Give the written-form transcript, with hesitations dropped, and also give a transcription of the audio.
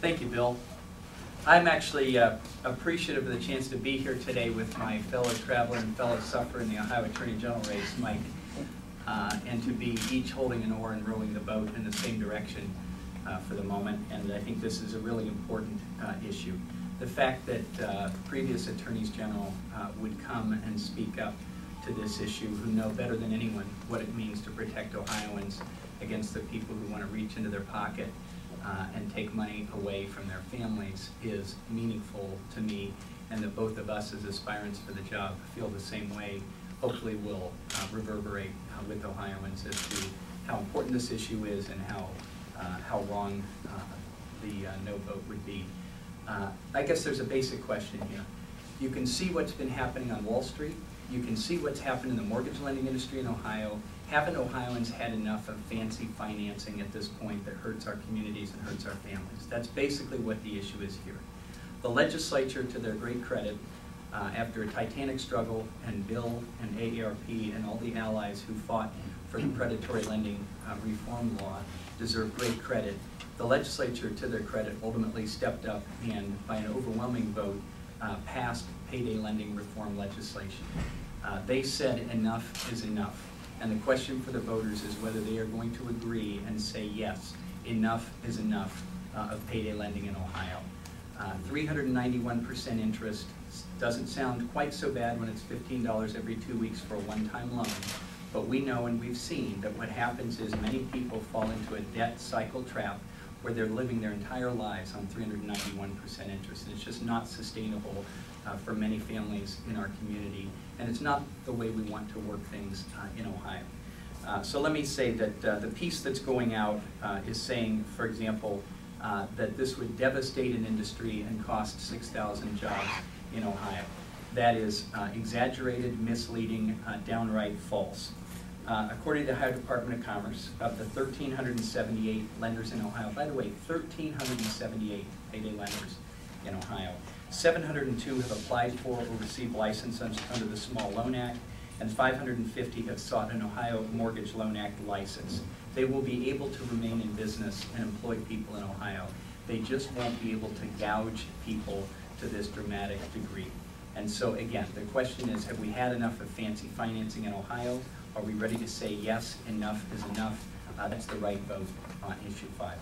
Thank you, Bill. I'm actually appreciative of the chance to be here today with my fellow traveler and fellow sufferer in the Ohio Attorney General race, Mike, and to be each holding an oar and rowing the boat in the same direction for the moment. And I think this is a really important issue. The fact that previous attorneys general would come and speak up to this issue, who know better than anyone what it means to protect Ohioans against the people who want to reach into their pocket and take money away from their families, is meaningful to me, and that both of us as aspirants for the job feel the same way, hopefully will reverberate with Ohioans as to how important this issue is and how wrong the no vote would be. I guess there's a basic question here. You can see what's been happening on Wall Street. You can see what's happened in the mortgage lending industry in Ohio. Haven't Ohioans had enough of fancy financing at this point that hurts our communities and hurts our families? That's basically what the issue is here. The legislature, to their great credit, after a titanic struggle, and Bill and AARP and all the allies who fought for the predatory lending reform law deserve great credit. The legislature, to their credit, ultimately stepped up and, by an overwhelming vote, passed payday lending reform legislation. They said enough is enough. And the question for the voters is whether they are going to agree and say yes, enough is enough of payday lending in Ohio. 391% interest doesn't sound quite so bad when it's $15 every 2 weeks for a one-time loan. But we know and we've seen that what happens is many people fall into a debt cycle trap where they're living their entire lives on 391% interest. And it's just not sustainable for many families in our community. And it's not the way we want to work things in Ohio. So let me say that the piece that's going out is saying, for example, that this would devastate an industry and cost 6,000 jobs in Ohio. That is exaggerated, misleading, downright false. According to the Ohio Department of Commerce, of the 1,378 lenders in Ohio, by the way, 1,378 payday lenders in Ohio, 702 have applied for or received license under the Small Loan Act, and 550 have sought an Ohio Mortgage Loan Act license. They will be able to remain in business and employ people in Ohio. They just won't be able to gouge people to this dramatic degree. And so again, the question is, have we had enough of fancy financing in Ohio? Are we ready to say yes, enough is enough? That's the right vote on issue 5.